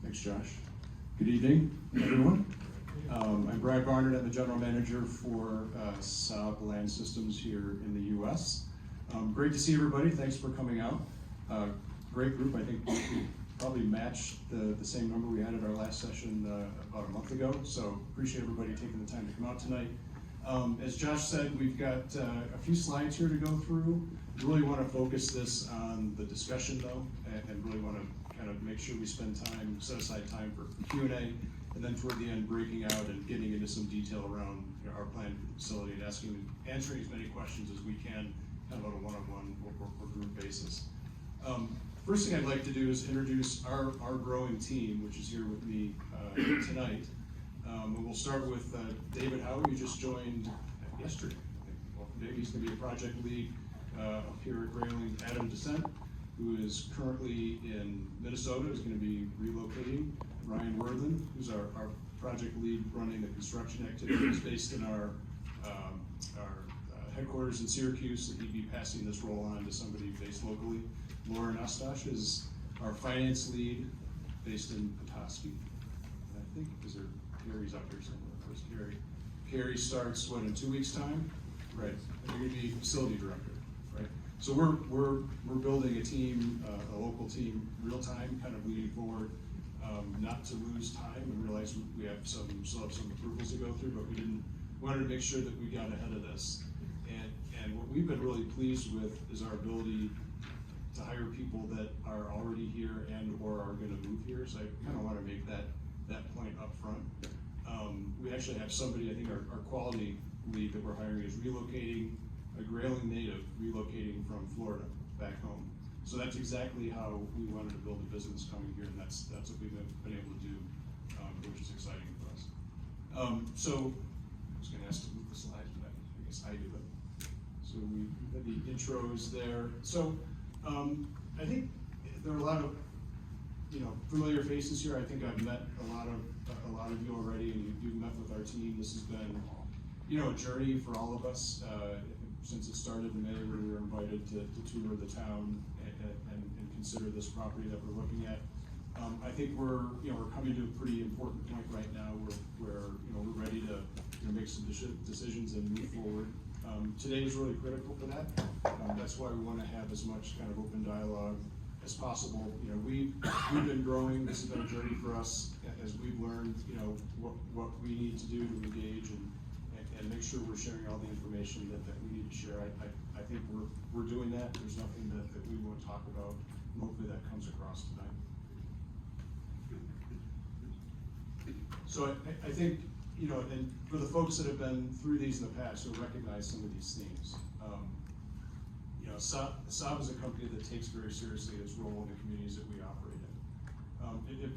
Thanks, Josh. Good evening, everyone. I'm Brad Barnard. I'm the general manager for SAAB Land Systems here in the U.S. Great to see everybody. Thanks for coming out. Great group. I think we probably matched the same number we had at our last session about a month ago. So appreciate everybody taking the time to come out tonight. As Josh said, we've got a few slides here to go through. We really want to focus this on the discussion though, and really want to kind of make sure we spend time, set aside time for Q&A, and then toward the end breaking out and getting into some detail around our plan for the facility and answering as many questions as we can kind of on a one-on-one or group basis. First thing I'd like to do is introduce our growing team, which is here with me tonight. And we'll start with David Howe, who just joined yesterday. Welcome, Dave. He's going to be a project lead up here at Grayling. Adam Descent, who is currently in Minnesota, is going to be relocating. Ryan Worthen, who's our project lead running the construction activities based in our headquarters in Syracuse, and he'd be passing this role on to somebody based locally. Lauren Ostash is our finance lead based in Petoskey. I think, Carrie's up here somewhere. Where's Carrie? Carrie starts, what, in 2 weeks' time? Right, and you're gonna be facility director, right? So we're building a team, a local team, real time, kind of leading forward, not to lose time and realize we have still have some approvals to go through, but wanted to make sure that we got ahead of this. And what we've been really pleased with is our ability to hire people that are already here and or are gonna move here. So I kind of want to make that point up front. We actually have somebody, I think our quality lead that we're hiring is relocating, a Grayling native relocating from Florida back home. So that's exactly how we wanted to build a business coming here, and that's what we've been able to do, which is exciting for us. So I was going to ask to move the slides, but I guess I do it. So we had the intros there. So I think there are a lot of familiar faces here. I think I've met a lot of you already, and you've met with our team. This has been a journey for all of us since it started in May, where we were invited to tour the town and consider this property that we're looking at. I think we're coming to a pretty important point right now where we're ready to make some decisions and move forward. Today is really critical for that. That's why we want to have as much kind of open dialogue as possible. We've been growing. This has been a journey for us as we've learned what we need to do to engage and make sure we're sharing all the information that we need to share. I think we're doing that. There's nothing that we won't talk about, and hopefully that comes across tonight. So I think, and for the folks that have been through these in the past, you'll recognize some of these themes. SAAB is a company that takes very seriously its role in the communities that we operate in.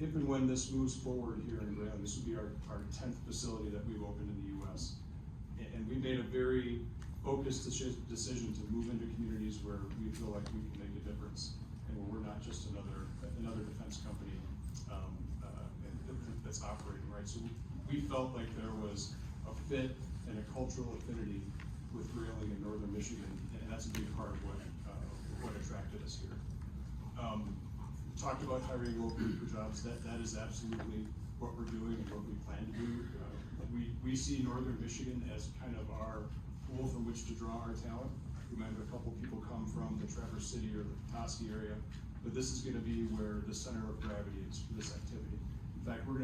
If and when this moves forward here in Grayling, this will be our 10th facility that we've opened in the U.S. And we made a very focused decision to move into communities where we feel like we can make a difference, and where we're not just another defense company that's operating, right? So we felt like there was a fit and a cultural affinity with Grayling in northern Michigan, and that's a big part of what attracted us here. Talked about hiring locally for jobs. That is absolutely what we're doing and what we plan to do. We see northern Michigan as kind of our pool from which to draw our talent. We might have a couple people come from the Traverse City or the Petoskey area, but this is going to be where the center of gravity is for this activity. In fact, we've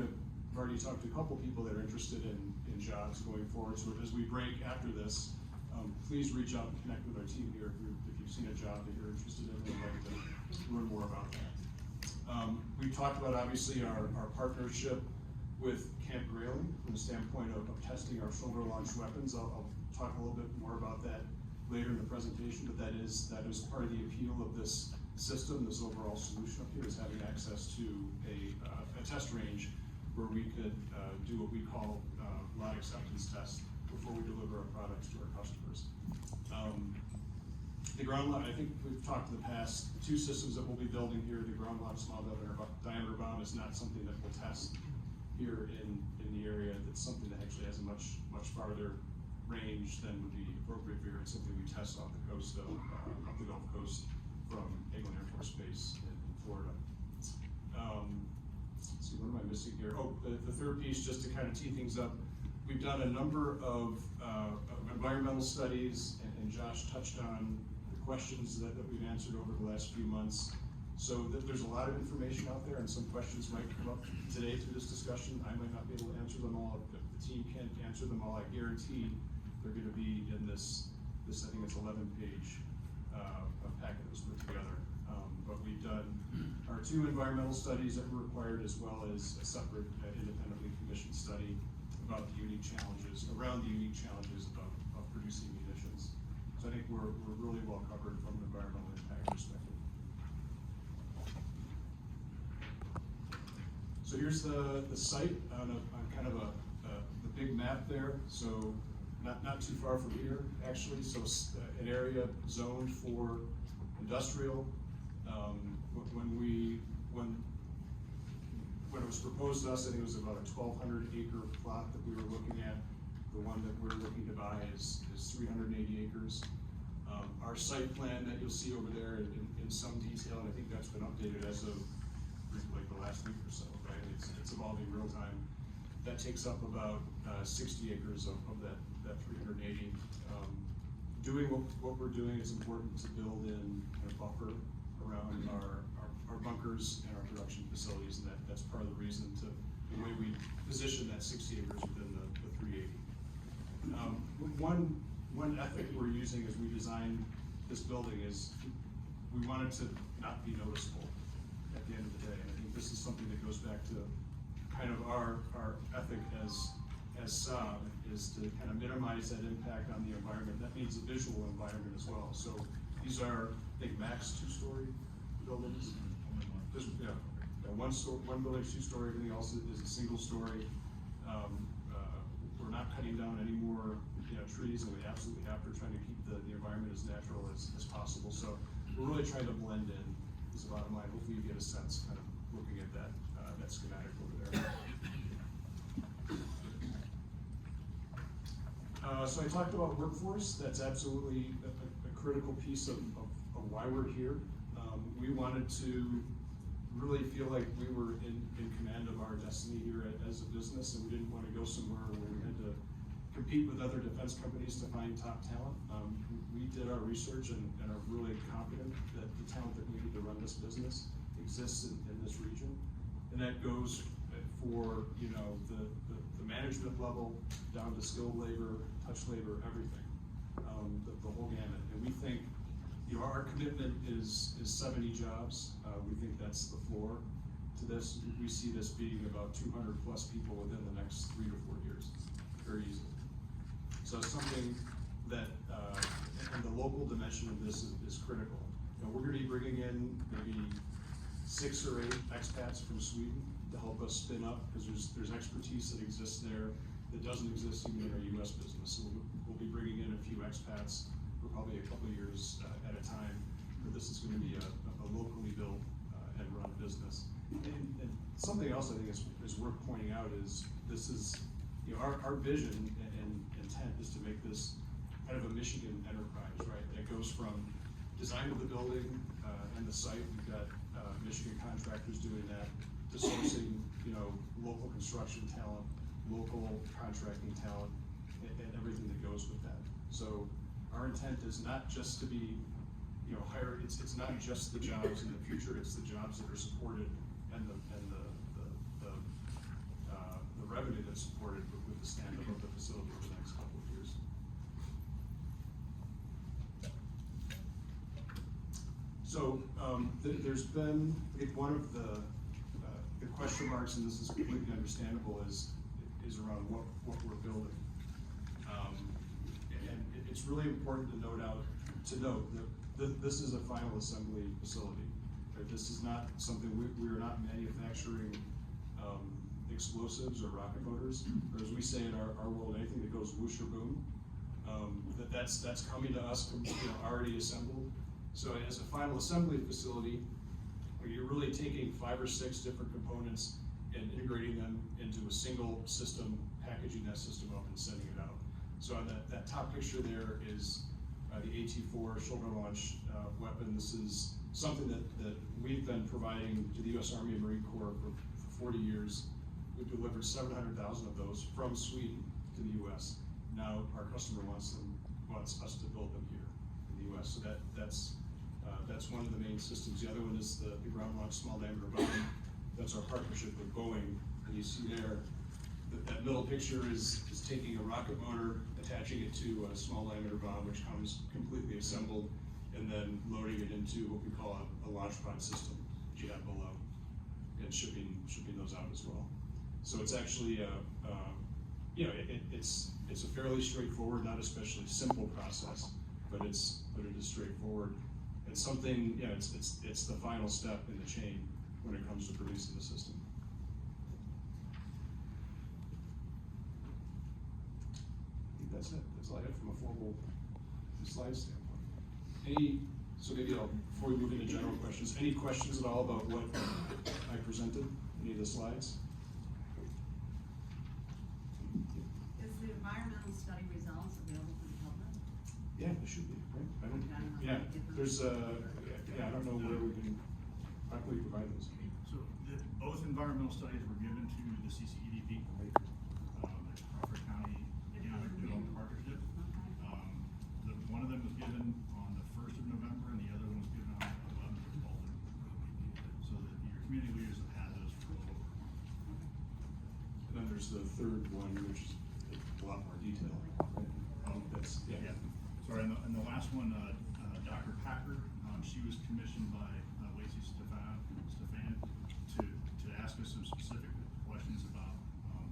already talked to a couple people that are interested in jobs going forward. So as we break after this, please reach out and connect with our team here if you've seen a job that you're interested in and would like to learn more about that. We've talked about, obviously, our partnership with Camp Grayling from the standpoint of testing our shoulder-launched weapons. I'll talk a little bit more about that later in the presentation, but that is part of the appeal of this system, this overall solution up here, is having access to a test range where we could do what we call lot acceptance tests before we deliver our products to our customers. The ground lock, I think we've talked in the past, the two systems that we'll be building here, the ground lock small diameter bomb is not something that we'll test here in the area. That's something that actually has a much farther range than would be appropriate here. It's something we test off the coast of, up the Gulf Coast from Eglin Air Force Base in Florida. missing here? Oh, the third piece, just to kind of tee things up, we've done a number of environmental studies, and Josh touched on the questions that we've answered over the last few months. So there's a lot of information out there, and some questions might come up today through this discussion. I might not be able to answer them all. If the team can't answer them all, I guarantee they're going to be in this I think it's 11-page packet that was put together. But we've done our 2 environmental studies that were required, as well as a separate independently commissioned study about the unique challenges, around the unique challenges of producing munitions. So I think we're really well covered from an environmental impact perspective. So here's the site on kind of the big map there. So not too far from here, actually. So an area zoned for industrial. When it was proposed to us, I think it was about a 1,200 acre plot that we were looking at. The one that we're looking to buy is 380 acres. Our site plan that you'll see over there in some detail, and I think that's been updated as of like the last week or so, right? It's evolving real time. That takes up about 60 acres of that 380. Doing what we're doing is important to build in a buffer around our bunkers and our production facilities, and that's part of the reason to the way we position that 60 acres within the 380. One ethic we're using as we design this building is we want it to not be noticeable at the end of the day. And I think this is something that goes back to kind of our ethic as SAAB, is to kind of minimize that impact on the environment. That means a visual environment as well. So these are, I think, max 2-story buildings. Just, one building's 2-story, everything else is a single story. We're not cutting down any more trees, and we absolutely have to try to keep the environment as natural as possible. So we're really trying to blend in, is the bottom line. Hopefully you get a sense kind of looking at that schematic over there. So I talked about workforce. That's absolutely a critical piece of why we're here. We wanted to really feel like we were in command of our destiny here as a business, and we didn't want to go somewhere where we had to compete with other defense companies to find top talent. We did our research and are really confident that the talent that we need to run this business exists in this region, and that goes for the management level down to skilled labor, touch labor, everything, the whole gamut. And we think our commitment is 70 jobs. We think that's the floor to this. We see this being about 200 plus people within the next 3 to 4 years, very easily. So something that, and the local dimension of this is critical. We're going to be bringing in maybe 6 or 8 expats from Sweden to help us spin up, because there's expertise that exists there that doesn't exist even in our U.S. business. So we'll be bringing in a few expats for probably a couple of years at a time. But this is going to be a locally built and run business. And something else I think is worth pointing out is this is our vision and intent is to make this kind of a Michigan enterprise, right? That goes from design of the building and the site. We've got Michigan contractors doing that, to sourcing local construction talent, local contracting talent, and everything that goes with that. So our intent is not just to be hired. It's not just the jobs in the future. It's the jobs that are supported and the revenue that's supported with the stand-up of the facility over the next couple of years. So there's been, I think, one of the question marks, and this is completely understandable, is around what we're building. And it's really important to note that this is a final assembly facility. Right? This is not something, we are not manufacturing explosives or rocket motors, or as we say in our world, anything that goes whoosh or boom. That's coming to us already assembled. So as a final assembly facility, you're really taking 5 or 6 different components and integrating them into a single system, packaging that system up and sending it out. So on that top picture there is the AT-4 shoulder launch weapon. This is something that we've been providing to the U.S. Army and Marine Corps for 40 years. We've delivered 700,000 of those from Sweden to the US. Now our customer wants us to build them here in the US. So that's one of the main systems. The other one is the ground launch small diameter bomb. That's our partnership with Boeing. And you see there, that middle picture is taking a rocket motor, attaching it to a small diameter bomb, which comes completely assembled, and then loading it into what we call a launch pod system that you have below, and shipping those out as well. So it's actually, it's a fairly straightforward, not especially simple process, but it is straightforward. And something, it's the final step in the chain when it comes to producing the system. I think that's it. That's all I have from a formal slide standpoint. So maybe before we move into general questions, any questions at all about what I presented? Any of the slides? Is the environmental study results available for the public? Yeah, it should be, right? There's I don't know where we can, how can we provide those? So both environmental studies were given to the CCEDP, the Crawford County Economic Development Partnership. One of them was given on the 1st of November and the other one was given on the 11th or 12th. So that your community leaders have had those for a little over. And then there's the third one, which is a lot more detail. Right? Sorry, and the last one, Dr. Packer, she was commissioned by Lacey Stefan to ask us some specific questions about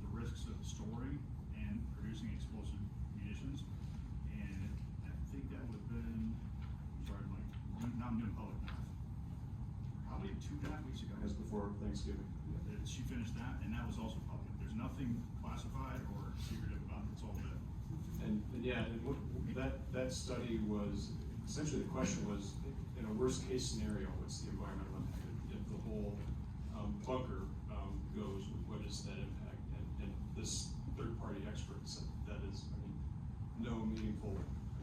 the risks of storing and producing explosive munitions. And I think that would have been, sorry, Mike, now I'm doing public math. Probably 2.5 weeks ago. As before Thanksgiving. She finished that, and that was also public. There's nothing classified or secretive about it. It's all good. And that study was, essentially the question was, in a worst case scenario, what's the environmental impact? If the whole bunker goes, what is that impact? And this third party expert said that is, no meaningful, I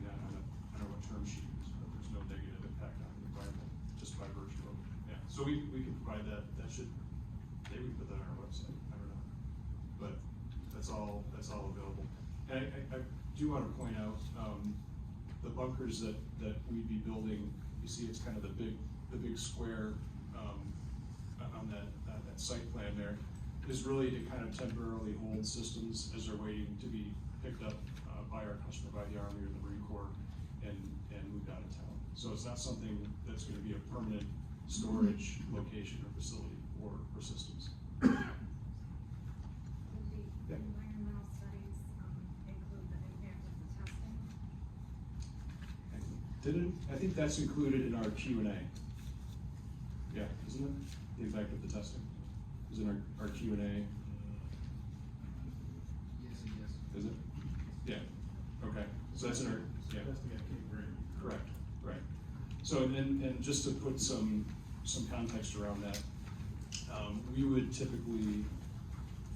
don't know what term she used, but there's no negative impact on the environment just by virtue of it. Yeah. So we can provide that. Maybe we put that on our website. I don't know. But that's all available. And I do want to point out the bunkers that we'd be building. You see, it's kind of the big square on that site plan there, is really to kind of temporarily hold systems as they're waiting to be picked up by our customer, by the Army or the Marine Corps, and moved out of town. So it's not something that's going to be a permanent storage location or facility for systems. Environmental studies include the impact of the testing? I think that's included in our Q&A. Yeah, isn't it? The impact of the testing is in our Q&A. Yes and yes. Is it? Yeah. Okay. So that's in our Testing at Camp Grayling. Correct. Right. So and just to put some context around that, we would typically,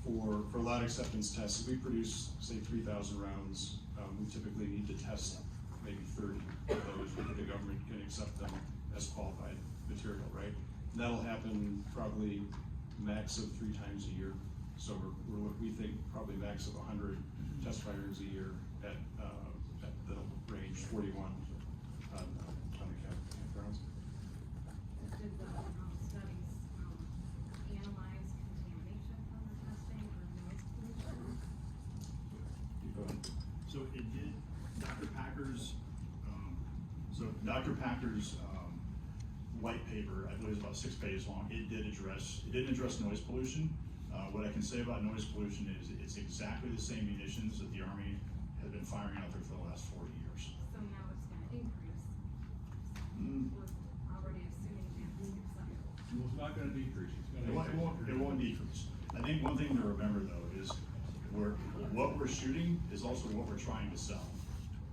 for lot acceptance tests, if we produce, say, 3,000 rounds, we typically need to test maybe 30 of those before the government can accept them as qualified material, right? And that'll happen probably max of 3 times a year. So we think probably max of 100 test fires a year at the range 41 on the campgrounds. Did the studies analyze contamination from the testing or noise pollution? Keep going. So it did, Dr. Packer's white paper, I believe it's about 6 pages long, it didn't address noise pollution. What I can say about noise pollution is it's exactly the same munitions that the Army has been firing out there for the last 40 years. So now it's going to increase. We're already assuming that it's acceptable. Well, it's not gonna decrease, it's It gonna. won't decrease. I think one thing to remember though is what we're shooting is also what we're trying to sell.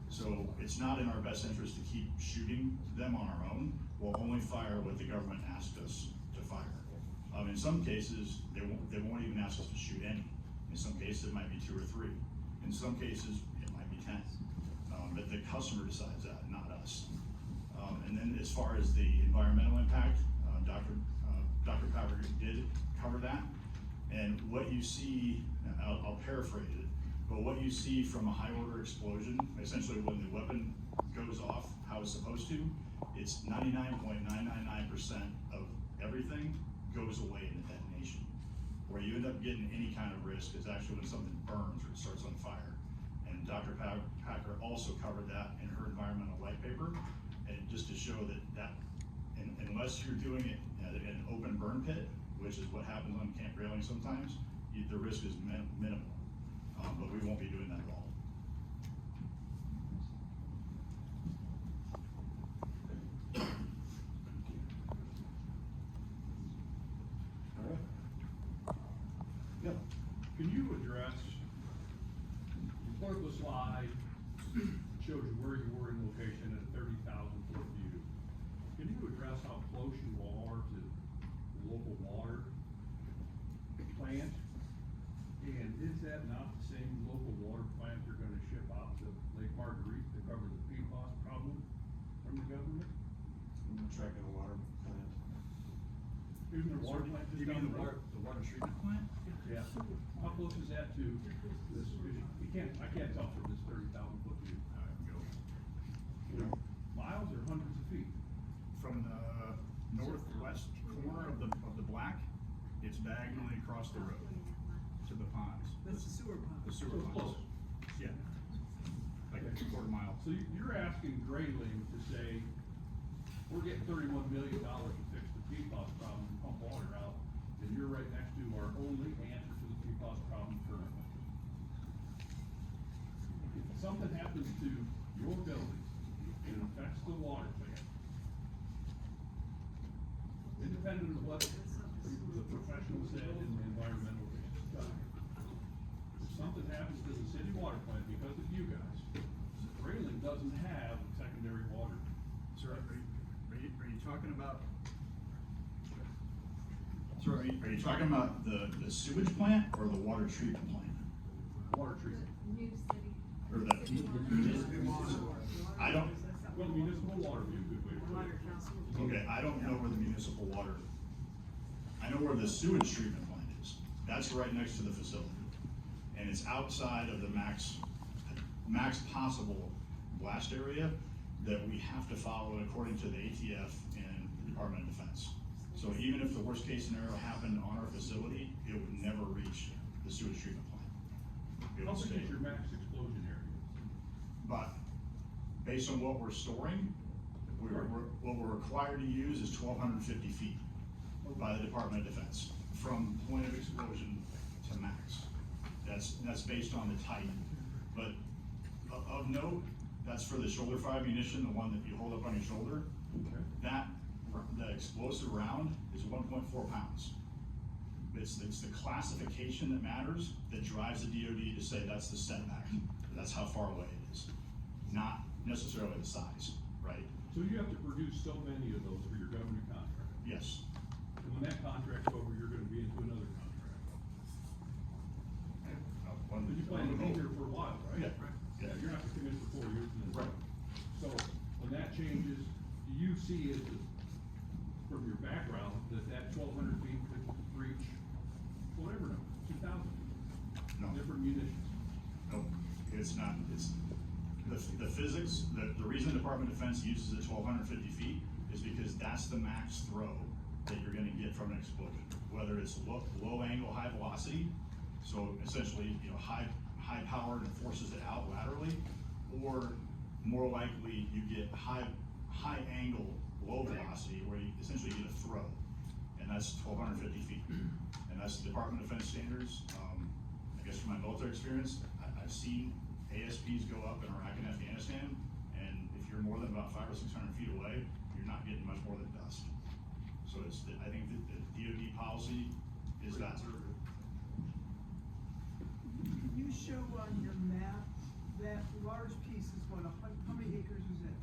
So it's not in our best interest to keep shooting them on our own. We'll only fire what the government asks us to fire. In some cases, they won't even ask us to shoot any. In some cases, it might be 2 or 3. In some cases, it might be 10. But the customer decides that, not us. And then as far as the environmental impact, Dr. Packer did cover that. And what you see, I'll paraphrase it, but what you see from a high order explosion, essentially when the weapon goes off how it's supposed to, it's 99.999% of everything goes away in the detonation. Where you end up getting any kind of risk is actually when something burns or it starts on fire. And Dr. Packer also covered that in her environmental white paper, and just to show that unless you're doing it at an open burn pit, which is what happens on Camp Grayling sometimes, the risk is minimal. But we won't be doing that at all. All right. Yeah. Can you address, you put up a slide, showed you where you were in location at a 30,000-foot view. Can you address how close you are to the local water plant? And is that not the same local water plant you're gonna ship out to Lake Marguerite to cover the PFAS problem from the government? I'm not tracking a water plant. Isn't there a water plant just You down mean the road? the water treatment plant? Yeah. How close is that to this, I can't tell from this 30,000-foot view. Miles or hundreds of feet? From the northwest corner of the black, it's diagonally across the road to the ponds. That's the sewer pump. The sewer So ponds. close. Yeah. Like a quarter-mile. So you're asking Grayling to say, we're getting $31 million to fix the PFAS problem and pump water out, and you're right next to our only answer to the PFAS problem currently. If something happens to your building and affects the water plant, independent of what the professional said in the environmental study, if something happens to the city water plant because of you guys, Grayling doesn't have secondary water. Sir, are you talking about? So are you talking about the sewage plant or the water treatment plant? Water treatment. New city. Or I don't, Well, the municipal water would be a good way to put it. okay, I don't know where the municipal water, I know where the sewage treatment plant is. That's right next to the facility. And it's outside of the max possible blast area that we have to follow according to the ATF and the Department of Defense. So even if the worst case scenario happened on our facility, it would never reach the sewage treatment plant. It How would big stay. is your max explosion area? But based on what we're storing, what we're required to use is 1,250 feet by the Department of Defense, from point of explosion to max. That's based on the type. But of note, that's for the shoulder fire munition, the one that you hold up on your shoulder. Okay. The explosive round is 1.4 pounds. It's the classification that matters, that drives the DoD to say that's the setback. That's how far away it is, not necessarily the size, right? So you have to produce so many of those for your government contract. Yes. And when that contract's over, you're gonna be into another contract. But you plan to be here for a while, right? Yeah. Yeah, you're not gonna commit for 4 years and then. Right. So when that changes, do you see it from your background that 1,200 feet could reach whatever number, 2,000? No. Different munitions. No, it's not, it's, the physics, the reason the Department of Defense uses it 1,250 feet is because that's the max throw that you're gonna get from an explosion. Whether it's low angle, high velocity, so essentially, high power and it forces it out laterally, or more likely you get high angle, low velocity, where you essentially get a throw, and that's 1,250 feet. And that's the Department of Defense standards. I guess from my military experience, I've seen ASPs go up in Iraq and Afghanistan, and if you're more than about 500 or 600 feet away, you're not getting much more than dust. So I think that the DoD policy is that. You show on your map that large piece is what, how many acres is that,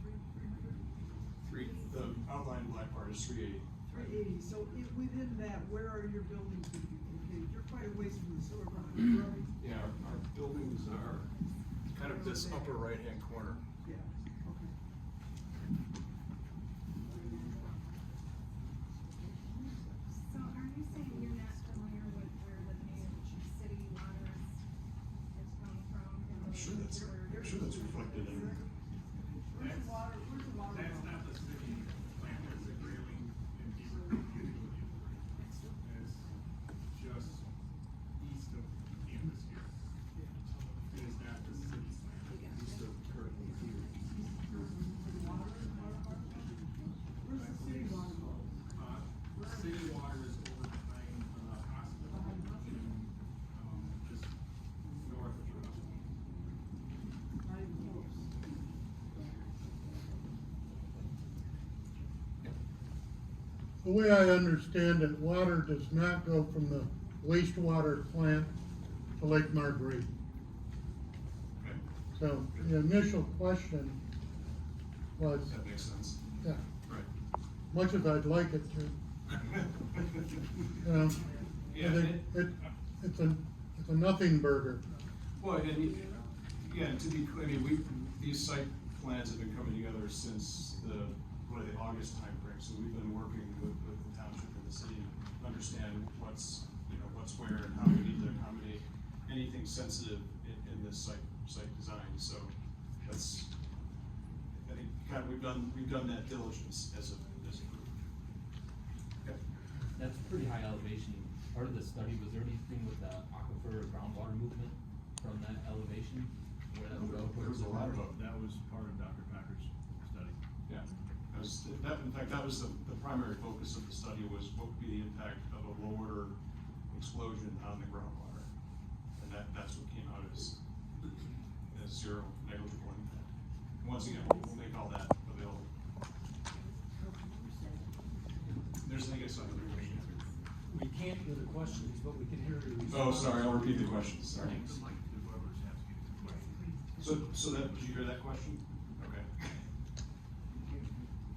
300? The outline black part is 380. 380, so within that, where are your buildings gonna be located? You're quite a ways from the sewer plant, right? Yeah, our buildings are kind of this upper right-hand corner. Yeah, okay. So are you saying you're not familiar with where the sure that's reflected in. Where's the water, where's the water? That's not the city plant, that's the Grayling and Beaver utility. It's just east of campus here. It is not the city's plant. East of currently here. Where's the city water? City water is over behind the hospital in, just north of the hospital. Not even close. The way I understand it, water does not go from the wastewater plant to Lake Marguerite. Okay, So the initial question was, that makes sense. yeah, Right. much as I'd like it to, Yeah, I think it's a nothing burger. Well, and again, to be clear, I mean, these site plans have been coming together since the August timeframe, so we've been working with the township and the city to understand what's where and how we need to accommodate anything sensitive in this site design, so that's, I think, kind of, we've done that diligence as a group. Okay. That's pretty high elevation. Part of the study, was there anything with the aquifer or groundwater movement from that elevation? Where that would go There was a lot of, That was part of Dr. Packer's study. yeah, in fact, that was the primary focus of the study, was what would be the impact of a low order explosion on the groundwater. And that's what came out as zero negligible impact. Once again, we'll make all that available. There's, I guess, other questions. We can't hear the questions, but we can hear you. Oh, sorry, I'll repeat the question, sorry. Thanks. Like whoever's asking the question. So did you hear that question? Okay.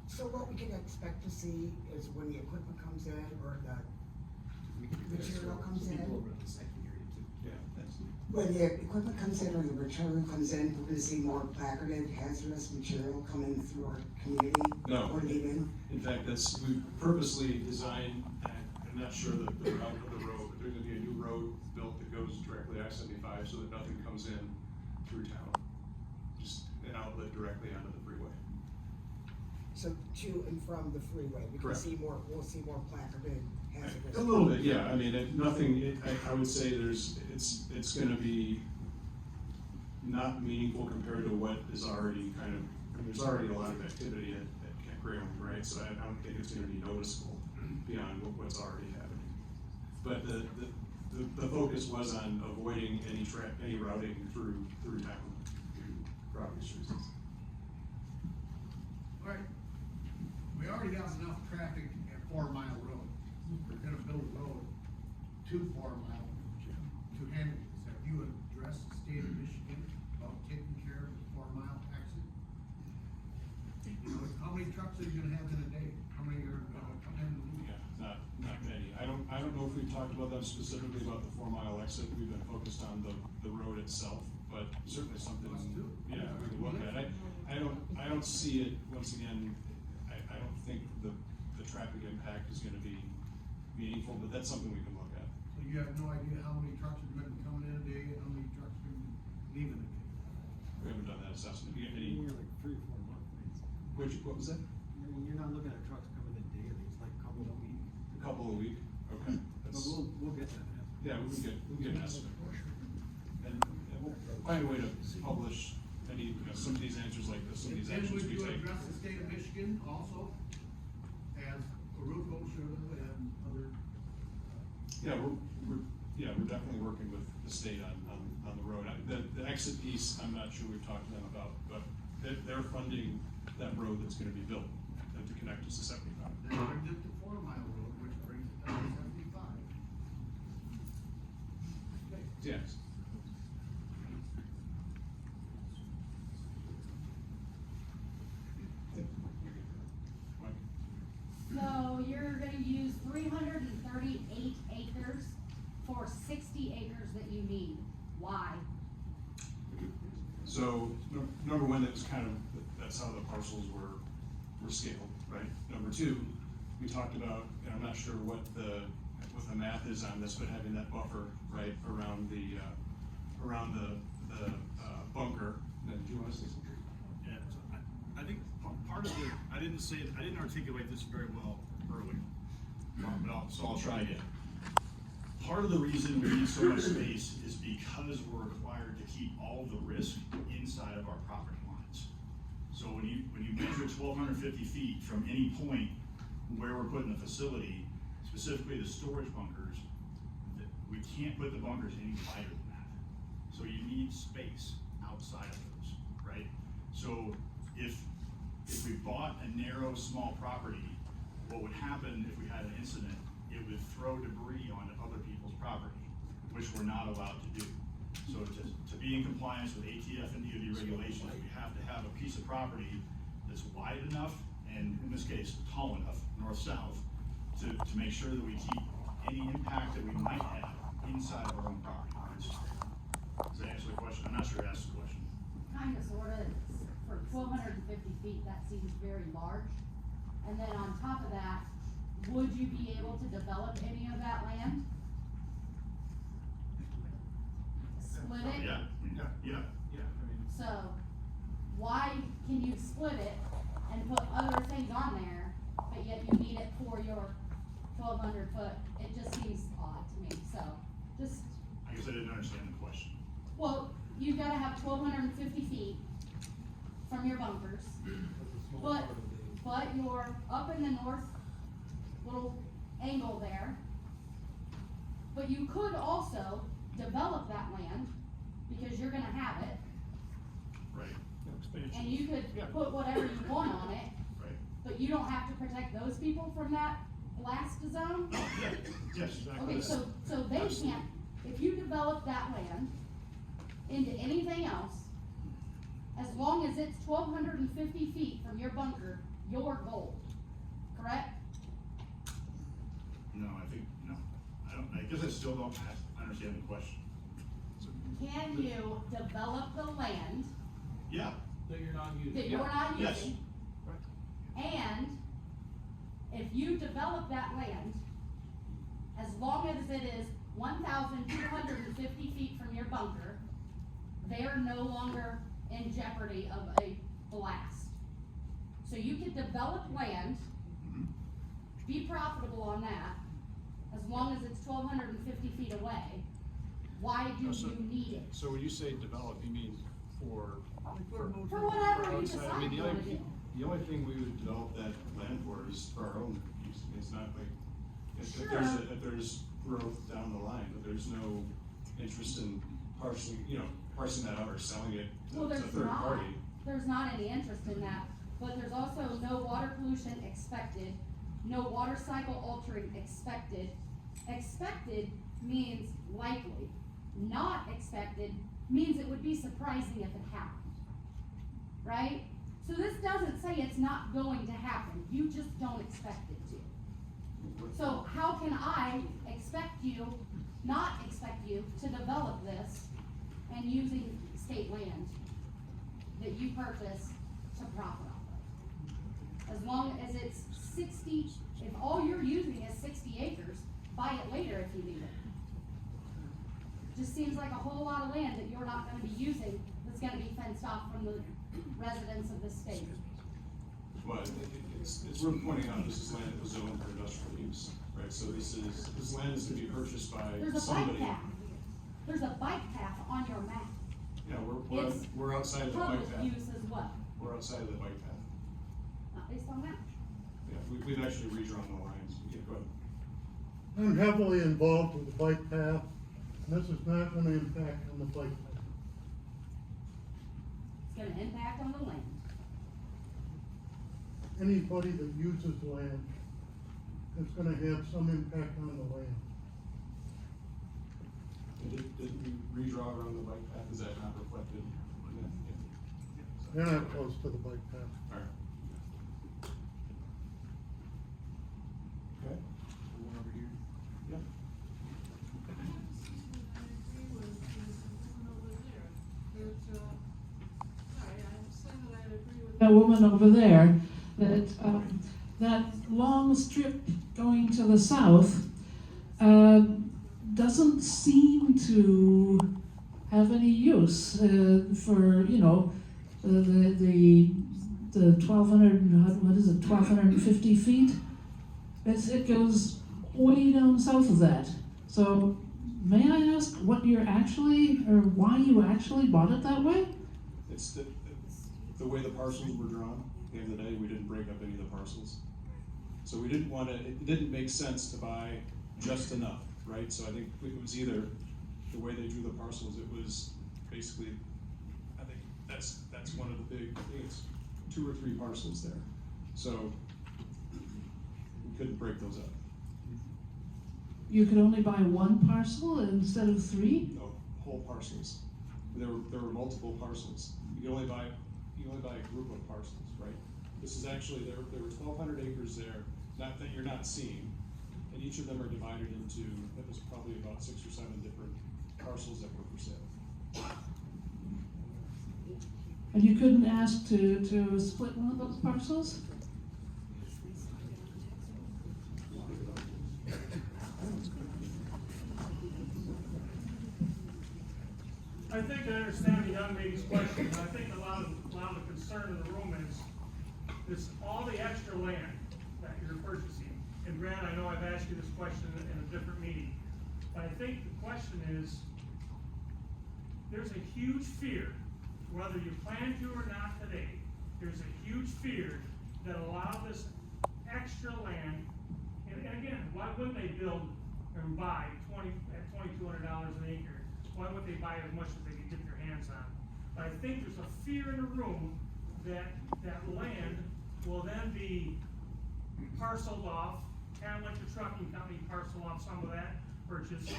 So what we can expect to see is when the equipment comes in or the material comes in? Yeah, thanks. When the equipment comes in or the material comes in, we're gonna see more placarded hazardous material coming through our community? No. Or leaving? In fact, we purposely designed, I'm not sure the route of the road, but there's gonna be a new road built that goes directly I-75 so that nothing comes in through town. Just an outlet directly onto the freeway. So to and from the freeway, we can Correct. see more, we'll see more placarded hazardous. A little bit, yeah, I mean, I would say it's gonna be not meaningful compared to what is already kind of, I mean, there's already a lot of activity at Camp Grayling, right? So I don't think it's gonna be noticeable beyond what's already happening. But the focus was on avoiding any routing through town, for obvious reasons. Alright, we already got enough traffic at 4 Mile Road. We're gonna build a road to 4 Mile to handle this. Have you addressed the state of Michigan about taking care of the 4 Mile exit? You know, how many trucks are you gonna have in a day? How many are gonna come in? Yeah, not many. I don't know if we've talked about them specifically about the 4 Mile exit. We've been focused on the road itself, but certainly something, yeah, we can look at. I don't see it, once again, I don't think the traffic impact is gonna be meaningful, but that's something we can look at. So you have no idea how many trucks are gonna be coming in a day and how many trucks are gonna be leaving a day? We haven't done that assessment. You get any, You're like 3 or 4 months. what was that? You're not looking at trucks coming in daily, it's like a couple a week. A couple a week? Okay. But That's, we'll get that. yeah, we can get an estimate. And we'll find a way to publish any, some of these answers like this, some of these And actions would we you take. address the state of Michigan also as Aruco, Sherwood, and other? Yeah, we're definitely working with the state on the road. The exit piece, I'm not sure we've talked to them about, but they're funding that road that's gonna be built to connect us to 75. Then brings it to 4 Mile Road, which brings it down to 75. Okay. Yes. So you're gonna use 338 acres for 60 acres that you need. Why? So, number one, that's how the parcels were scaled, right? Number two, we talked about, and I'm not sure what the math is on this, but having that buffer, right, around the bunker, then do you wanna say something? Yeah, so I think part of it, I didn't articulate this very well earlier, so I'll try again. Part of the reason we need so much space is because we're required to keep all of the risk inside of our property lines. So when you measure 1,250 feet from any point where we're putting the facility, specifically the storage bunkers, we can't put the bunkers any wider than that. So you need space outside of those, right? So if we bought a narrow, small property, what would happen if we had an incident, it would throw debris onto other people's property, which we're not allowed to do. So to be in compliance with ATF and DOD regulations, we have to have a piece of property that's wide enough, and in this case, tall enough, north-south, to make sure that we keep any impact that we might have inside of our own property lines. Does that answer the question? I'm not sure it answers the question. Kind of, sort of, for 1,250 feet, that seems very large. And then on top of that, would you be able to develop any of that land? Split it? Yeah, yeah. So, why can you split it and put other things on there, but yet you need it for your 1,200 foot? It just seems odd to me, so, just, I guess I didn't understand the question. well, you've gotta have 1,250 feet from your bunkers, but you're up in the north little angle there. But you could also develop that land, because you're gonna have it, Right. and you could put whatever you want on it, Right. but you don't have to protect those people from that blast zone? Yeah. Yes, exactly. Okay, so they can't, if you develop that land into anything else, as long as it's 1,250 feet from your bunker, you're gold, correct? No, no. I guess I still don't understand the question. Can you develop the land Yeah, That you're not using. that you're not Yes. using? And if you develop that land, as long as it is 1,250 feet from your bunker, they're no longer in jeopardy of a blast. So you could develop land, be profitable on that, as long as it's 1,250 feet away. Why do you need it? So when you say develop, you mean for For whatever you outside? I decide mean, you wanna do. The only thing we would develop that land for is for our own use. It's not like, if Sure. there's growth down the line, but there's no interest in parsing that out or selling it Well, to a there's third not, party. there's not any interest in that, but there's also no water pollution expected, no water cycle altering expected. Expected means likely, not expected means it would be surprising if it happened, right? So this doesn't say it's not going to happen, you just don't expect it to. So how can I not expect you to develop this and using state land that you purchase to profit off of? As long as it's 60, if all you're using is 60 acres, buy it later if you need it. Just seems like a whole lot of land that you're not gonna be using, that's gonna be fenced off from the residents of the state. Well, it's worth pointing out, this is land that was zoned for industrial use, right? So this land is to be purchased by There's a somebody. bike path, there's a bike path on your map. Yeah, It's we're outside of the bike Public path. use as well, We're outside of the bike path. not based on that. Yeah, we've actually redrawn the lines. Yeah, go ahead. I'm heavily involved with the bike path, and this is not gonna impact on the bike path. It's gonna impact on the land. Anybody that uses land is gonna have some impact on the land. Did we redraw around the bike path? Is that not reflected? in that? Yeah. They're not close to the bike path. All right. Okay. one over here. Yeah. That woman over there, that, that long strip going to the south, doesn't seem to have any use, for, you know, the 1,200, what is it, 1,250 feet? It goes way down south of that. So, may I ask what you're actually, or why you actually bought it that way? It's the way the parcels were drawn. At the end of the day, we didn't break up any of the parcels. So we didn't want to, it didn't make sense to buy just enough, right? So I think it was either the way they drew the parcels, it was basically, I think that's one of the big, I think it's 2 or 3 parcels there. So we couldn't break those up. You could only buy one parcel instead of 3? No, whole parcels. There were multiple parcels. You only buy a group of parcels, right? This is actually, there were 1,200 acres there, not that you're not seeing, and each of them are divided into, it was probably about 6 or 7 different parcels that were for sale. And you couldn't ask to split one of those parcels? I think I understand the young lady's question, but I think a lot of the concern in the room is all the extra land that you're purchasing. And Grant, I know I've asked you this question in a different meeting, but I think the question is, there's a huge fear, whether you plan to or not today, there's a huge fear that a lot of this extra land, and again, why wouldn't they build or buy at $2,200 an acre? Why would they buy as much as they could get their hands on? But I think there's a fear in the room that land will then be parceled off, kind of like the trucking company parcel off some of that purchase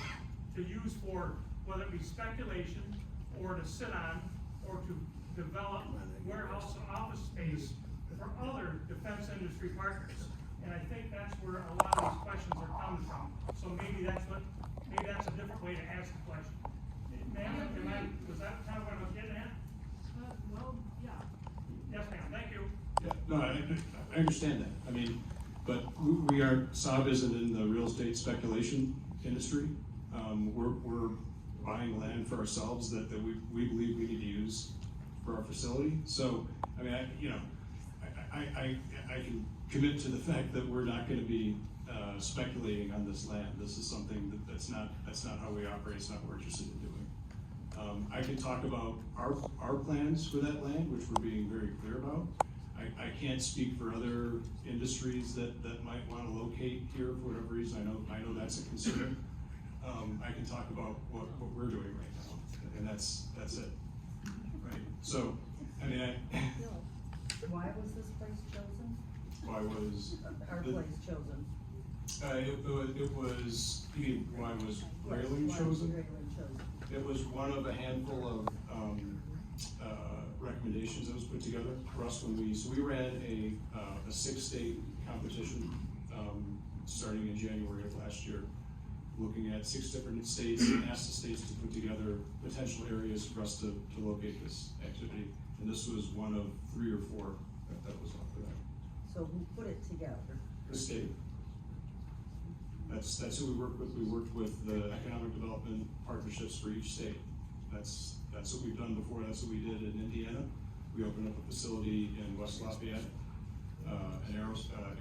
to use for whether it be speculation or to sit on or to develop warehouse and office space for other defense industry partners. And I think that's where a lot of these questions are coming from. So maybe that's a different way to ask the question. Ma'am, was that kind of what I was getting at? Well, yeah. Yes, ma'am, thank you. Yeah, no, I understand that. I mean, but we are, SAAB isn't in the real estate speculation industry. We're buying land for ourselves that we believe we need to use for our facility. So, I mean, I can commit to the fact that we're not going to be speculating on this land. This is something that's not how we operate. It's not what we're interested in doing. I can talk about our plans for that land, which we're being very clear about. I can't speak for other industries that might want to locate here for whatever reason. I know that's a concern. I can talk about what we're doing right now, and that's it. Right. So, I mean, Why was this place chosen? why was Our place chosen? it was, you mean, why was Grayling Why was chosen? Grayling chosen? It was one of a handful of recommendations that was put together for us when we ran a 6-state competition starting in January of last year, looking at 6 different states and asked the states to put together potential areas for us to locate this activity. And this was one of 3 or 4 that was off for that. So who put it together? The state. That's who we work with. We worked with the economic development partnerships for each state. That's what we've done before. That's what we did in Indiana. We opened up a facility in West Lafayette, an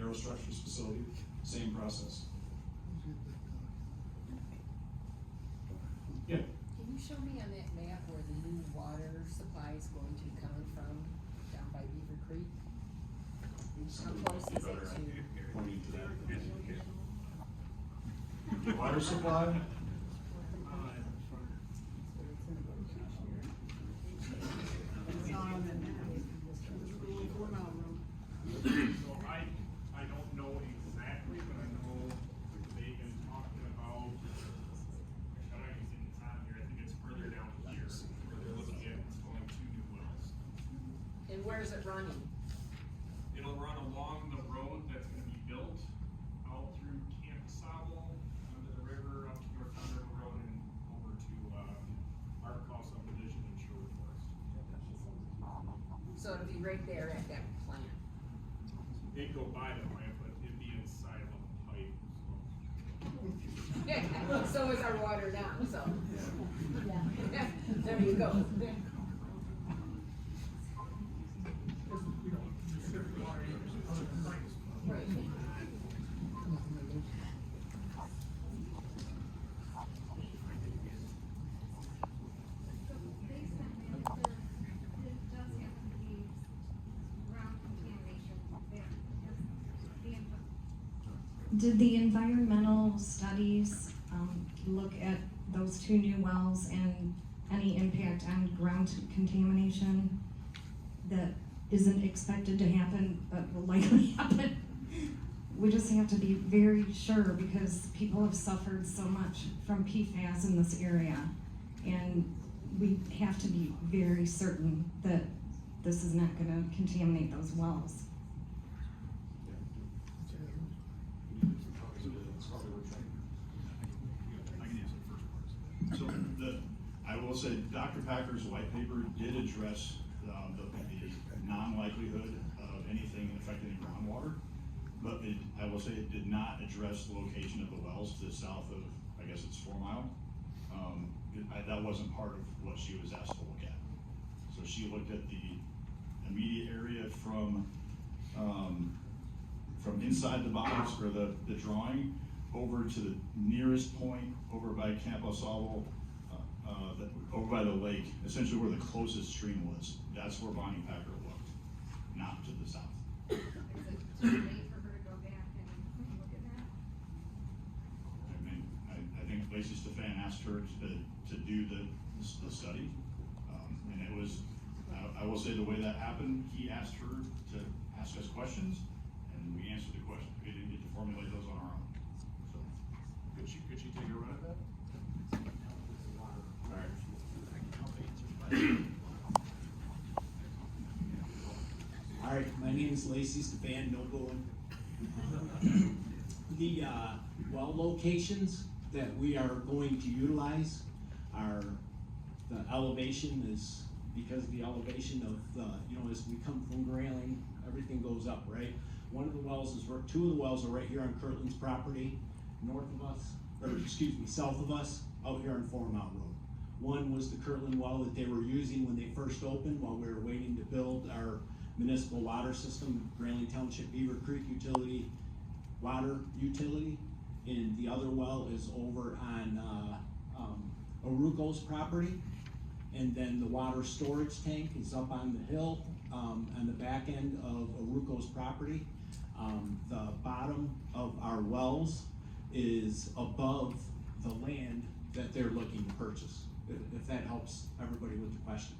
aerostructures facility. Same process. Yeah. Can you show me on that map where the new water supply is going to be coming from, down by Beaver Creek? How close is it to? Pointing to that. Water supply. So I don't know exactly, but I know they've been talking about, I don't even think it's on here, I think it's further down here, where they're looking at installing 2 new wells. And where is it running? It'll run along the road that's gonna be built out through Camp Grayling, under the river, up to North Thunder Road and over to, our call subdivision in Sherwood Forest. So it'll be right there at that plant. It'd go by the plant, but it'd be inside of a pipe, so. So is our water now, so. There you go. Right. So based on that, there does happen to be ground contamination there. Did the environmental studies, look at those two new wells and any impact on ground contamination that isn't expected to happen, but will likely happen? We just have to be very sure because people have suffered so much from PFAS in this area. And we have to be very certain that this is not gonna contaminate those wells. I can answer the first part. So I will say, Dr. Packer's white paper did address the non-likelihood of anything affecting the groundwater, but I will say it did not address the location of the wells to the south of, I guess it's 4 Mile. That wasn't part of what she was asked to look at. So she looked at the immediate area from inside the box or the drawing over to the nearest point over by Camp SAAB, over by the lake, essentially where the closest stream was. That's where Bonnie Packer looked, not to the south. Is it too late for her to go back and look at that? I mean, I think Lacey Stefan asked her to do the study, and it was, I will say the way that happened, he asked her to ask us questions, and we answered the questions. We didn't get to formulate those on our own. So, Could she take a run at that? All right, my name is Lacey Stefan, no going. The well locations that we are going to utilize are, the elevation is, because the elevation of the, as we come from Grayling, everything goes up, right? One of the wells is, two of the wells are right here on Kirtland's property, north of us, or excuse me, south of us, out here on 4 Mile Road. One was the Kirtland well that they were using when they first opened while we were waiting to build our municipal water system, Grayling Township Beaver Creek Utility, water utility. And the other well is over on Aruco's property. And then the water storage tank is up on the hill, on the back end of Aruco's property. The bottom of our wells is above the land that they're looking to purchase, if that helps everybody with the questions.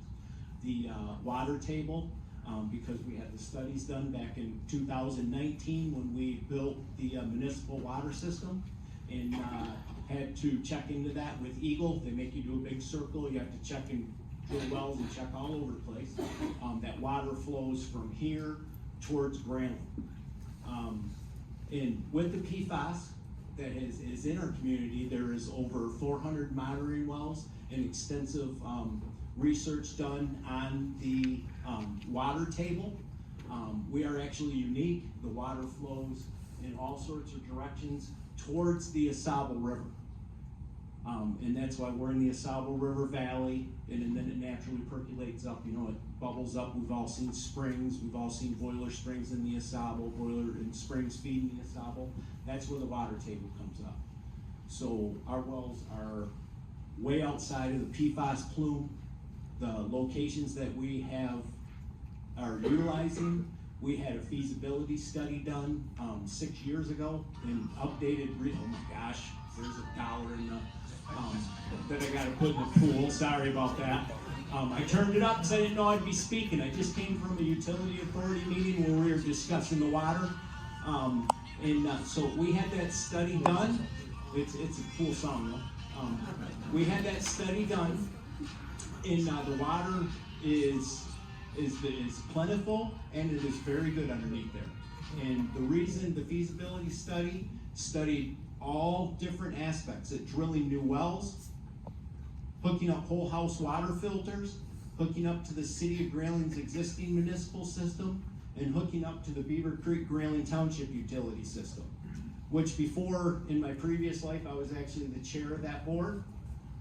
The water table, because we had the studies done back in 2019 when we built the municipal water system, and had to check into that with Eagle. They make you do a big circle, you have to check and drill wells and check all over the place. That water flows from here towards Grayling. And with the PFAS that is in our community, there is over 400 monitoring wells and extensive research done on the water table. We are actually unique. The water flows in all sorts of directions towards the SAAB River. And that's why we're in the SAAB River Valley, and then it naturally percolates up, it bubbles up. We've all seen springs, we've all seen boiler springs in the SAAB, boiler and springs feeding the SAAB. That's where the water table comes up. So our wells are way outside of the PFAS plume. The locations that we are utilizing, we had a feasibility study done 6 years ago and updated, oh my gosh, there's $1 in the, that I gotta put in the pool, sorry about that. I turned it up because I didn't know I'd be speaking. I just came from a utility authority meeting where we were discussing the water. So we had that study done. It's a cool song though. We had that study done, and the water is plentiful and it is very good underneath there. And the reason the feasibility study studied all different aspects of drilling new wells, hooking up whole house water filters, hooking up to the city of Grayling's existing municipal system, and hooking up to the Beaver Creek Grayling Township utility system, which before, in my previous life, I was actually the chair of that board.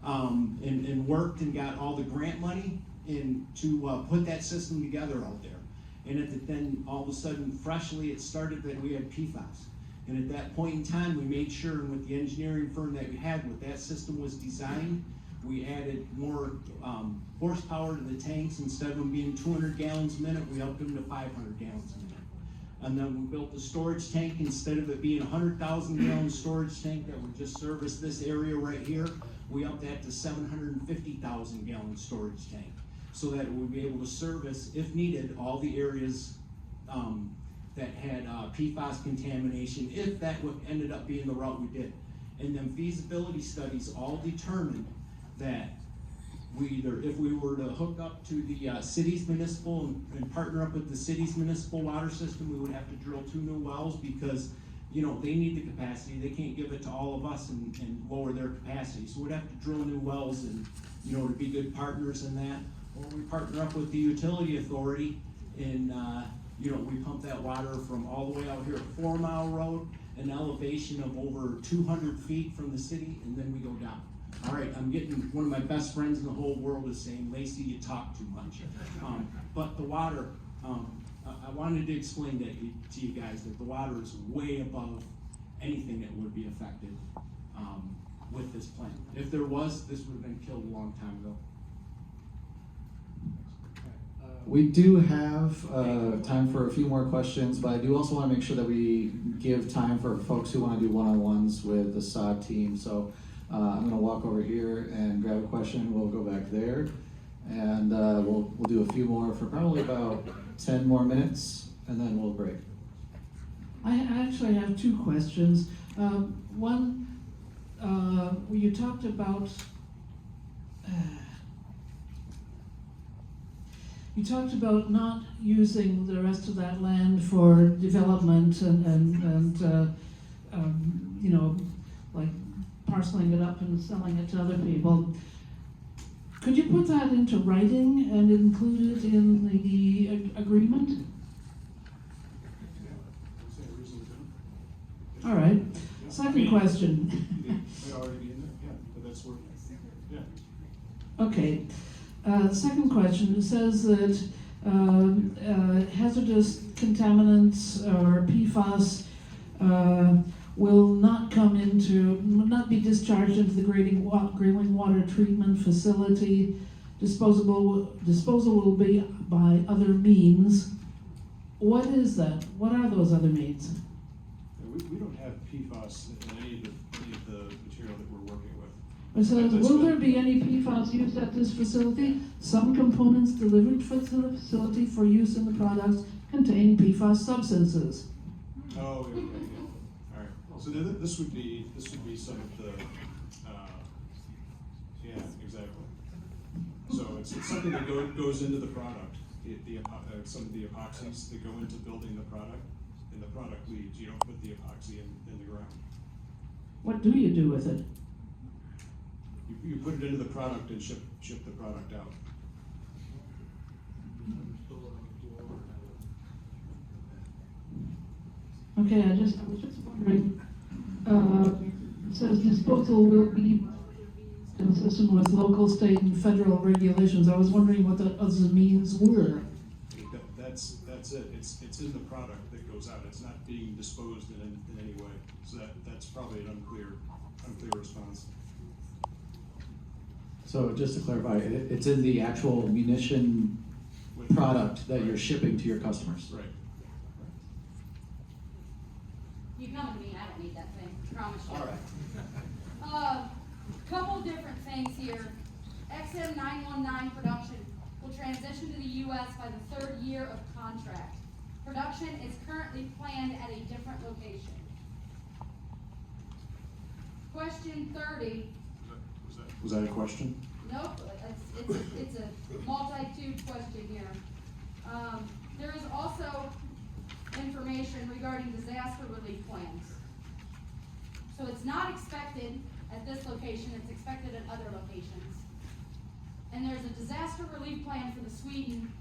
and worked and got all the grant money and to put that system together out there. And then all of a sudden, freshly, it started that we had PFAS. And at that point in time, we made sure, and with the engineering firm that we had, with that system was designed, we added more horsepower to the tanks. Instead of them being 200 gallons a minute, we upped them to 500 gallons a minute. And then we built the storage tank. Instead of it being a 100,000 gallon storage tank that would just service this area right here, we upped that to 750,000 gallon storage tank, so that it would be able to service, if needed, all the areas that had PFAS contamination, if that ended up being the route we did. And then feasibility studies all determined that if we were to hook up to the city's municipal and partner up with the city's municipal water system, we would have to drill 2 new wells, because they need the capacity. They can't give it to all of us and lower their capacity. So we'd have to drill new wells and, to be good partners in that. Or we partner up with the utility authority and, we pump that water from all the way out here at 4 Mile Road, an elevation of over 200 feet from the city, and then we go down. All right, I'm getting, one of my best friends in the whole world is saying, Lacey, you talk too much. But the water, I wanted to explain that to you guys, that the water is way above anything that would be affected with this plant. If there was, this would have been killed a long time ago. We do have time for a few more questions, but I do also want to make sure that we give time for folks who want to do one-on-ones with the SAAB team. So I'm going to walk over here and grab a question. We'll go back there, and we'll do a few more for probably about 10 more minutes, and then we'll break. I actually have 2 questions. One, you talked about not using the rest of that land for development and like parceling it up and selling it to other people. Could you put that into writing and include it in the agreement? All right. Second question. Might already be in there, yeah, but that's where, yeah. Okay. Second question, it says that hazardous contaminants or PFAS will not be discharged into the Grayling water treatment facility. Disposal will be by other means. What is that? What are those other means? We don't have PFAS in any of the material that we're working with. It says, will there be any PFAS used at this facility? Some components delivered to the facility for use in the products contain PFAS substances. Oh, okay, yeah. All right. So this would be some of the, yeah, exactly. So it's something that goes into the product. Some of the epoxies that go into building the product. And the product leaves. You don't put the epoxy in the ground. What do you do with it? You put it into the product and ship the product out. Okay, I was just wondering, it says disposal will be consistent with local, state, and federal regulations. I was wondering what the other means were. That's it. It's in the product that goes out. It's not being disposed in any way. So that's probably an unclear response. So just to clarify, it's in the actual munition product that you're shipping to your customers. Right. You come to me, I don't need that thing, I promise you. All right. Couple different things here. XM919 production will transition to the U.S. by the 3rd year of contract. Production is currently planned at a different location. Question 30. Was that a question? Nope, it's a multitude question here. There is also information regarding disaster relief plans. So it's not expected at this location, it's expected at other locations. And there's a disaster relief plan for the Sweden,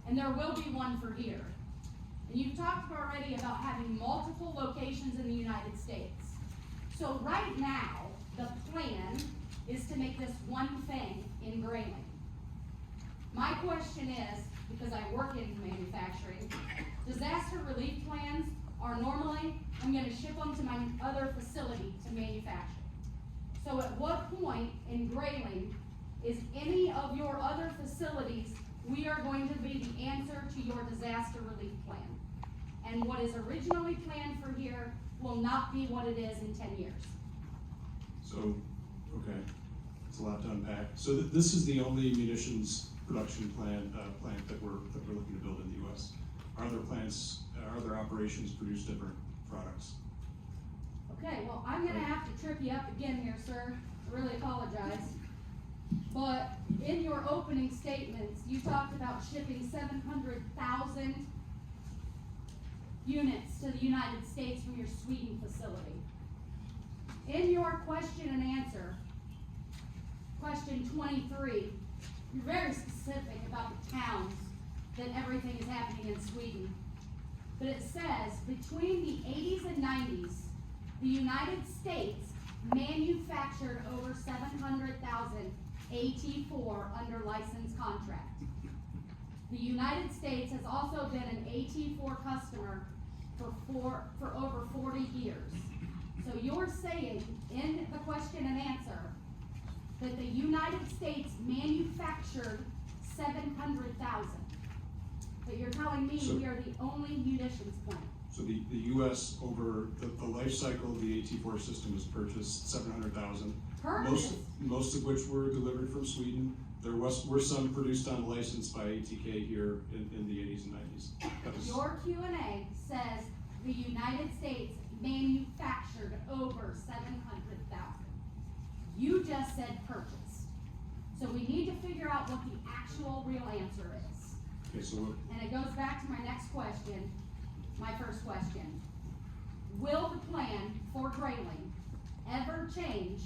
and there will be one for here. And you've talked already about having multiple locations in the United States. So right now, the plan is to make make this one thing in Grayling. My question is, because I work in manufacturing, disaster relief plans are normally, I'm gonna ship them to my other facility to manufacture. So at what point in Grayling is any of your other facilities, we are going to be the answer to your disaster relief plan? And what is originally planned for here will not be what it is in 10 years. So, okay, it's a lot to unpack. So this is the only munitions production plant that we're looking to build in the U.S. Our other plants, our other operations produce different products. Okay, well, I'm gonna have to trip you up again here, sir. I really apologize. But in your opening statements, you talked about shipping 700,000 units to the United States from your Sweden facility. In your question and answer, question 23, you're very specific about the towns that everything is happening in Sweden. But it says, between the 80s and 90s, the United States manufactured over 700,000 AT4 under license contract. The United States has also been an AT4 customer for over 40 years. So you're saying in the question and answer that the United States manufactured 700,000. But you're telling me we are the only munitions plant. So the U.S. over the life cycle of the AT4 system has purchased 700,000. Most of which were delivered from Sweden. There were some produced on license by ATK here in the 80s and 90s. Your Q&A says the United States manufactured over 700,000. You just said purchased. So we need to figure out what the actual real answer is. Okay, so and it goes back to my next question, my first question. Will the plan for Grayling ever change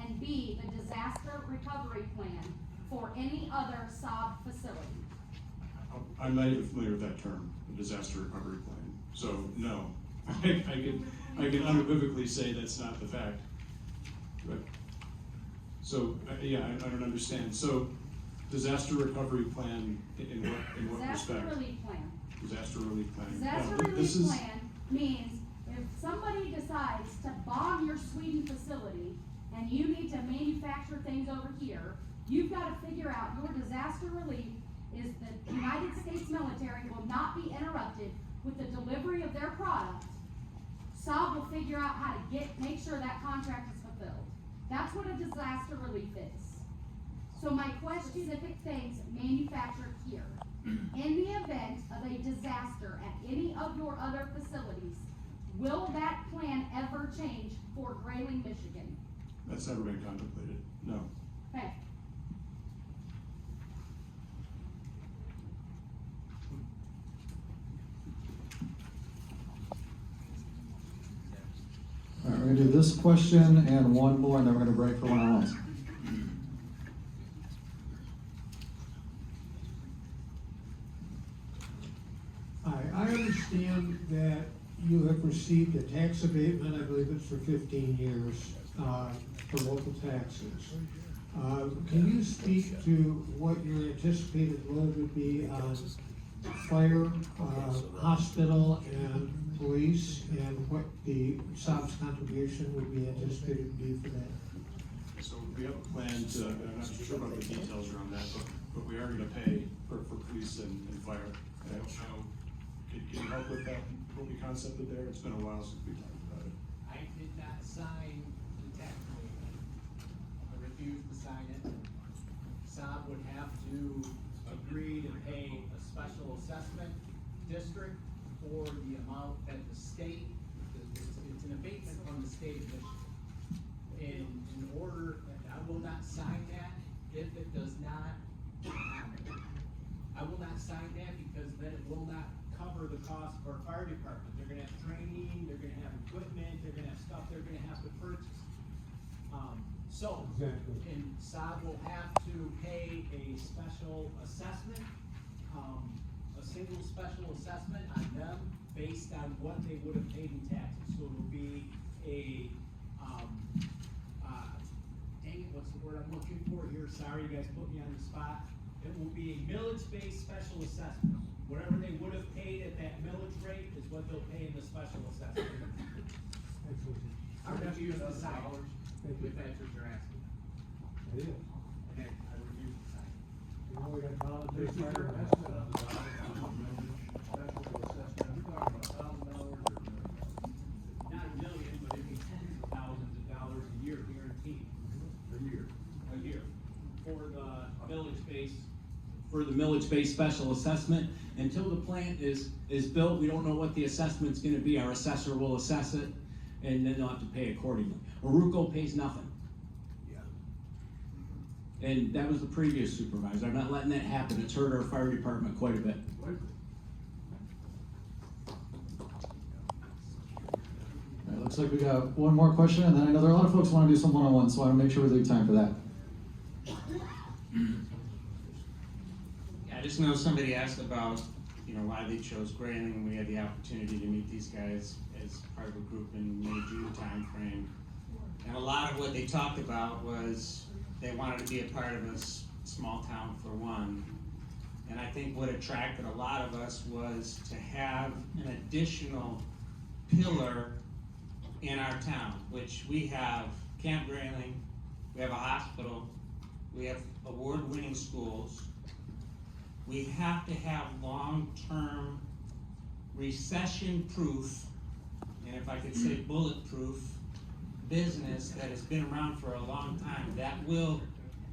and be the disaster recovery plan for any other SAAB facility? I'm not even familiar with that term, the disaster recovery plan. So no, I can unequivocally say that's not the fact. But, so yeah, I don't understand. So disaster recovery plan in what respect? Disaster relief plan. Disaster relief plan. Disaster relief plan means if somebody decides to bomb your Sweden facility and you need to manufacture things over here, you've got to figure out your disaster relief is the United States military will not be interrupted with the delivery of their product. SAAB will figure out how to make sure that contract is fulfilled. That's what a disaster relief is. So my question, specific things manufactured here. In the event of a disaster at any of your other facilities, will that plan ever change for Grayling, Michigan? That's never been contemplated, no. Okay. All right, we're gonna do this question and one more, and then we're gonna break for one-on-ones. I understand that you have received a tax abatement, I believe it's for 15 years, for local taxes. Can you speak to what your anticipated load would be on fire, hospital, and police, and what the SAAB's contribution would be anticipated to be for that? So we have a plan to, I'm not sure about the details around that, but we are gonna pay for police and fire. And I don't know, can you help with that, what we concepted there? It's been a while since we talked about it. I did not sign the tax abatement. I refused to sign it. SAAB would have to agree to pay a special assessment district for the amount that the state, it's an abatement from the state of Michigan. In order, I will not sign that if it does not happen. I will not sign that because then it will not cover the cost of our fire department. They're gonna have training, they're gonna have equipment, they're gonna have stuff they're gonna have to purchase. And SAAB will have to pay a special assessment, a single special assessment on them based on what they would have paid in taxes. So it will be a, dang what's the word I'm looking for here, sorry, you guys put me on the spot. It will be a millage-based special assessment. Whatever they would have paid at that millage rate is what they'll pay in the special assessment. I'm gonna use the side, if that's what you're asking. It is. Okay, I refuse the side. You know, we got volunteer This is your fire. estimate of the value of the millage special assessment, we're talking about $1,000 or million? Not a million, but it'd be tens of thousands of dollars a year guaranteed. A year. A year. For the millage-based special assessment. Until the plant is built, we don't know what the assessment's gonna be. Our assessor will assess it, and then they'll have to pay accordingly. Aruco pays nothing. And that was the previous supervisor. I'm not letting that happen. It's hurt our fire department quite a bit. It looks like we got one more question, and then I know there are a lot of folks who want to do some one-on-one, so I want to make sure we leave time for that. I just know somebody asked about, why they chose Grayling, and we had the opportunity to meet these guys as part of a group in May, June timeframe. And a lot of what they talked about was they wanted to be a part of a small town for one. And I think what attracted a lot of us was to have an additional pillar in our town, which we have Camp Grayling, we have a hospital, we have award-winning schools. We have to have long-term recession-proof, and if I could say bulletproof, business that has been around for a long time that will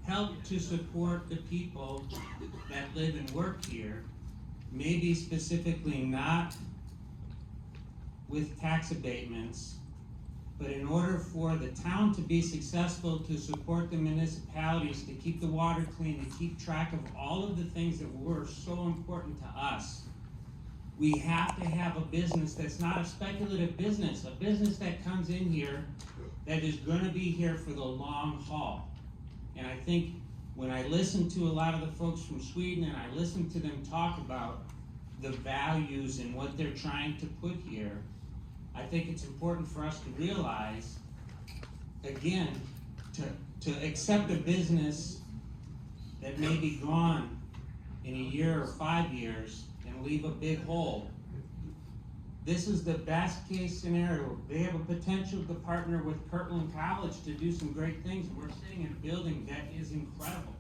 help to support the people that live and work here, maybe specifically not with tax abatements, but in order for the town to be successful, to support the municipalities, to keep the water clean, to keep track of all of the things that were so important to us, we have to have a business that's not a speculative business, a business that comes in here that is gonna be here for the long haul. And I think when I listen to a lot of the folks from Sweden and I listen to them talk about the values and what they're trying to put here, I think it's important for us to realize, again, to accept a business that may be gone in a year or 5 years and leave a big hole. This is the best case scenario. They have a potential to partner with Kirtland College to do some great things. We're sitting in a building that is incredible.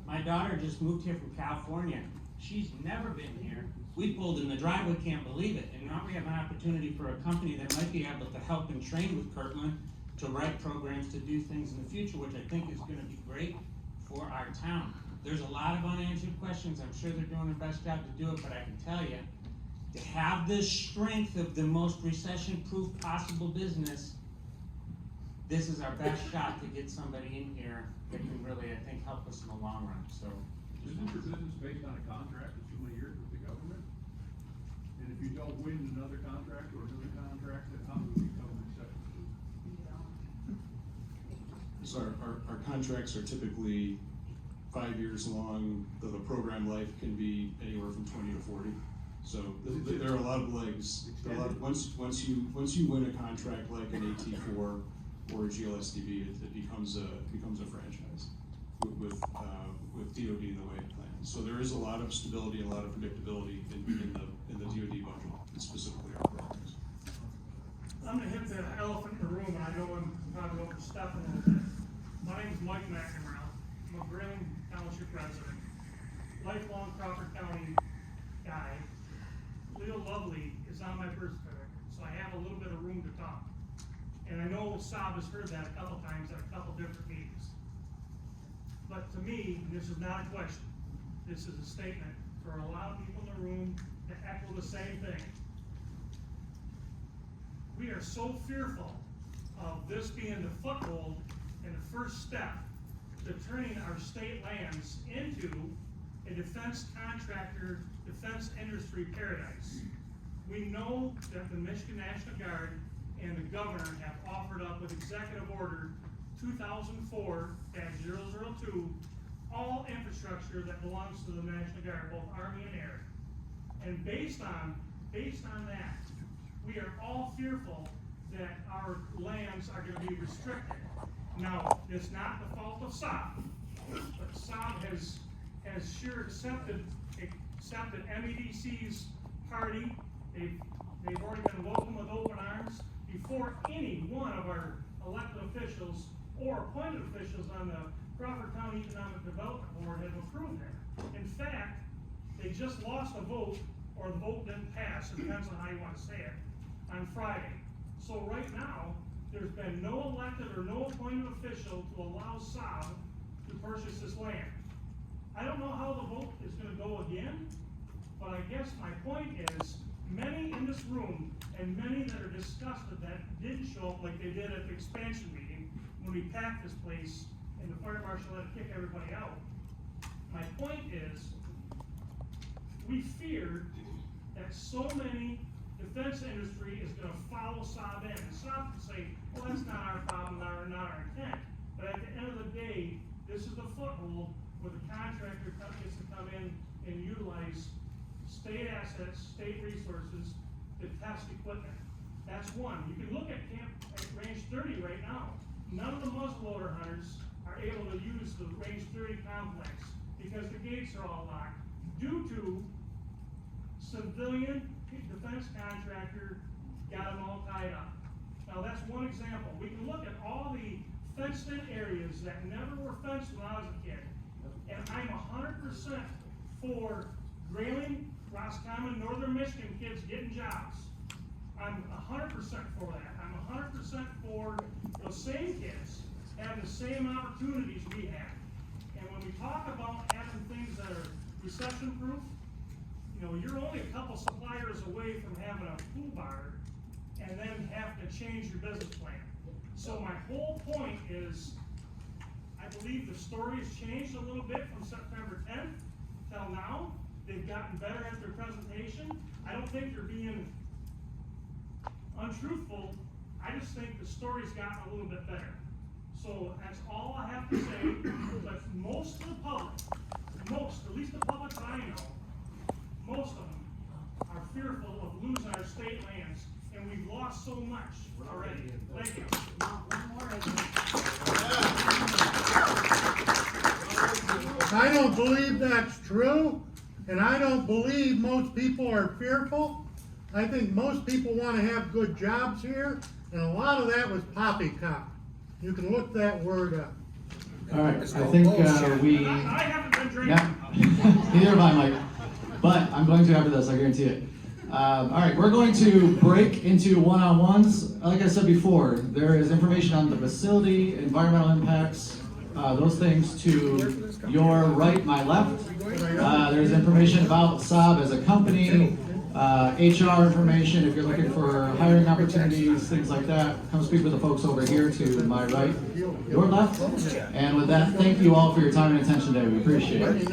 My daughter just moved here from California. She's never been here. We pulled in the driveway, can't believe it. And now we have an opportunity for a company that might be able to help and train with Kirtland to write programs to do things in the future, which I think is gonna be great for our town. There's a lot of unanswered questions. I'm sure they're doing their best job to do it, but I can tell you, to have the strength of the most recession-proof possible business, this is our best shot to get somebody in here that can really, I think, help us in the long run, so. Isn't your business based on a contract of so many years with the government? And if you don't win another contract or another contract, then how do we become recession-proof? So our contracts are typically 5 years long, though the program life can be anywhere from 20 to 40. So there are a lot of legs. There are a lot of, once you win a contract like an AT4 or a GLSDB, it becomes a franchise with DoD the way it plans. So there is a lot of stability, a lot of predictability in the DoD budget, and specifically our programs. I'm gonna hit the elephant in the room, and I know I'm probably overstepping a little bit. My name is Mike McNamara. I'm a Grayling Township resident, lifelong Crawford County guy. Leo Lovely is on my birth certificate, so I have a little bit of room to talk. And I know SAAB has heard that a couple times at a couple different meetings. But to me, and this is not a question, this is a statement for a lot of people in the room to echo the same thing. We are so fearful of this being the foothold and the first step to turning our state lands into a defense contractor, defense industry paradise. We know that the Michigan National Guard and the governor have offered up with Executive Order 2004-002 all infrastructure that belongs to the National Guard, both Army and Air. And based on that, we are all fearful that our lands are going to be restricted. Now, it's not the fault of SAAB, but SAAB has sure accepted MEDC's party. They've already been welcomed with open arms before any one of our elected officials or appointed officials on the Crawford County Economic Development Board have approved it. In fact, they just lost a vote, or the vote didn't pass, it depends on how you want to say it, on Friday. So right now, there's been no elected or no appointed official to allow SAAB to purchase this land. I don't know how the vote is gonna go again, but I guess my point is, many in this room, and many that are disgusted that didn't show up like they did at the expansion meeting, when we packed this place, and the fire marshal had to kick everybody out. My point is, we feared that so many defense industry is gonna follow SAAB in, and SAAB can say, well, that's not our problem, not our intent. But at the end of the day, this is the foothold where the contractor gets to come in and utilize state assets, state resources to test equipment. That's one. You can look at Range 30 right now. None of the muzzleloader hunters are able to use the Range 30 complex because the gates are all locked due to civilian defense contractor got them all tied up. Now that's one example. We can look at all the fenced in areas that never were fenced when I was a kid. And I'm 100% for Grayling, Roscommon, Northern Michigan kids getting jobs. I'm 100% for that. I'm 100% for those same kids having the same opportunities we have. And when we talk about having things that are recession proof, you know, you're only a couple suppliers away from having a pool bar and then have to change your business plan. So my whole point is, I believe the story has changed a little bit from September 10th till now. They've gotten better at their presentation. I don't think they're being untruthful. I just think the story's gotten a little bit better. So that's all I have to say. But most of the public, at least the public that I know, most of them are fearful of losing our state lands. And we've lost so much already. Thank you. I don't believe that's true, and I don't believe most people are fearful. I think most people want to have good jobs here, and a lot of that was poppycock. You can look that word up. All right, I think we. I haven't been drinking. Yeah. Neither have I, Mike. But I'm going to after this, I guarantee it. All right, we're going to break into one-on-ones. Like I said before, there is information on the facility, environmental impacts, those things to your right, my left. There's information about SAAB as a company, HR information if you're looking for hiring opportunities, things like that. Come speak with the folks over here to my right, your left. And with that, thank you all for your time and attention today. We appreciate it.